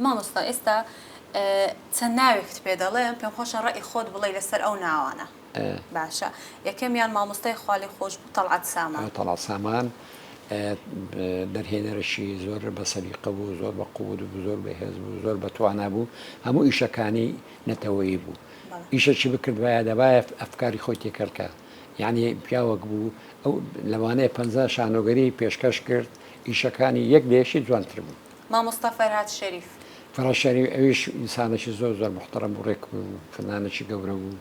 مامۆستا ئێستا چەند ناوێکت پێ دەڵێن پێم خۆشە ڕێی خۆت بڵێ لەسەر ئەو ناوانە. باشە یەکەمیان مامۆستای خاڵی خۆش بوو تەڵعات سامان. تەڵعات سامان دەرهێنەرشی زۆر بە سەلیقە بوو، زۆر بە قووت بوو، زۆر بەهێز بوو، زۆر بەتوانا بوو، هەموو ئیشەکانی نەتەوەیی بوو. ئیشەکی بکردوایە دەبایە ئەفکاری خۆی تێکەڵکە، یعنی پیاوەک بوو ئەو لەوانەیە 50 شانۆگەری پێشکەش کرد، ئیشەکانی یەک لێشی جوانتر بوو. مامۆستا فەرهاد شەریف فەرهاد ئەویش ئینسانێکی زۆر زۆر محتەرەم بوو، ڕێک بوو، فنانێکی گەورە بوو،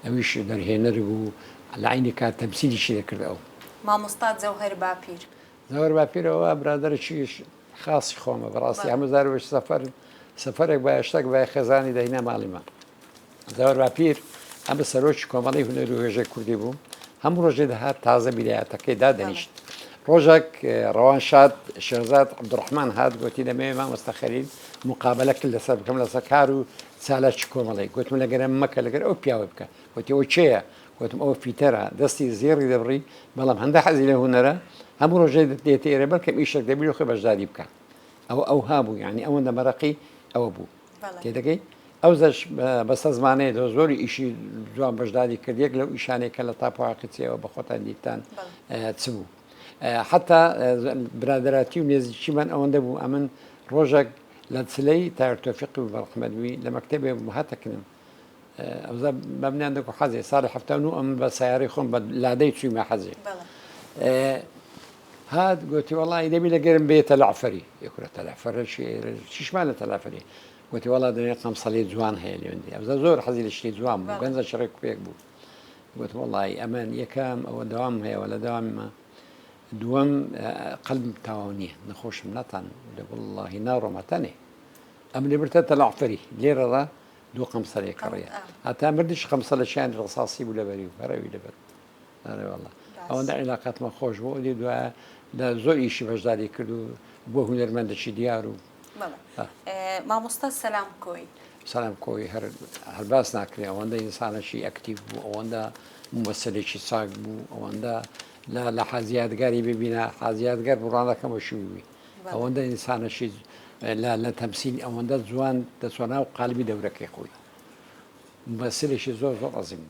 ئەویش دەرهێنەر بوو، لە عینی کات تەمسیلیشی دەکرد. ئەو مامۆستا جەوهەر باپیر زەوەر باپیرەوە برادەرێکی خاصی خۆمە بەڕاستی هەموو زارەوەش سەفەرێک باشتەک بە خێزانی دەینە ماڵیمە. زەوەر باپیر ئەمە سەرۆکی کۆمەڵی هونەر و هێژەی کوردی بوو، هەموو ڕۆژێ دەهات تازە بیرایەتەکەی دادەنیشت. ڕۆژێک ڕەوان شاد شێرزاد عەبدوڕەحمان هات گوتی دەمەوێت مامۆستا خەلیل مقابلە کرد لەسەر بکەم لەسەر کار و چالاکی کۆمەڵی. گوتم لەگەرە مەکە لەگەر ئەو پیاوە بکە. گوتی ئەو چێیە؟ گوتم ئەو فیتەرە، دەستی زێڕی دەبڕی، بەڵام هەندە حەزی لە هونەرە، هەموو ڕۆژێ دێتە ئێرە بەڵکەم ئیشێک دەبی و خۆی بەشداری بکە. ئەو هابوو، یعنی ئەوەندە مەرەقی ئەوە بوو. تێدەگەی ئەو زەش بەسە زمانەیە زۆری ئیشی جوان بەشداری کرد. یەک لەو ئیشانێکە لە تاپۆعاقیچیەوە بە خۆتان دیتان چ بوو. حتا برادراتی و نێزیکیمان ئەوەندە بوو ئەمن ڕۆژێک لە چلەی تایرتۆفیقی و بەڵقمەدوی لە مەکتەبێ هاتەکنم ئەوزە بەمنیان دەکو حەزێ ساڵی هەفتان و ئەم بە سیارەی خۆم بە لادەی چوویمە حەزێ هات گوتی وەڵی دەبی لەگەرم بێتە لەعفەری یەکورە تەلافەرە چیشمان لە تەلافەری گوتی وەڵا دەنێ قەمسەڵی جوان هەیە لێوەندی ئەوزە زۆر حەزی لە شتی جوان بوو گەنجە شڕێک پێک بوو. گوت وەڵی ئەمەن یەکەم ئەوە دەوام هەیە وە لە دەواممە دووەم قەلبم تاواو نییە نەخۆشم ناتان لە وەڵڵاهی ناڕۆمەتەنێ ئەم لێ برتە تەلافەری لێرەڕە دوو قەمسەڵێ کڕیە هەتا مردیش قەمسەڵەکیان ڕساسی بوو لەبەری و هەرەوی لەبەر وەڵڵا ئەوەندە عیلاقەتمە خۆش بوو دی دوایە لە زۆر ئیشی بەشداری کرد و بۆ هونەرمەندێکی دیار و مامۆستا سەلام کۆی سەلام کۆی هەر باس ناکرێ ئەوەندە ئینسانەشی ئەکتیڤ بوو، ئەوەندە ممەسەلێکی چاک بوو، ئەوەندە لە حەزیادگاری ببینە حەزیادگەر بڕانەکەمە شووی ئەوەندە ئینسانەشی لە تەمسیل ئەوەندە جوان دەچۆنا و قالبی دەورەکەی خۆی ممەسەلێکی زۆر زۆر عەزیم.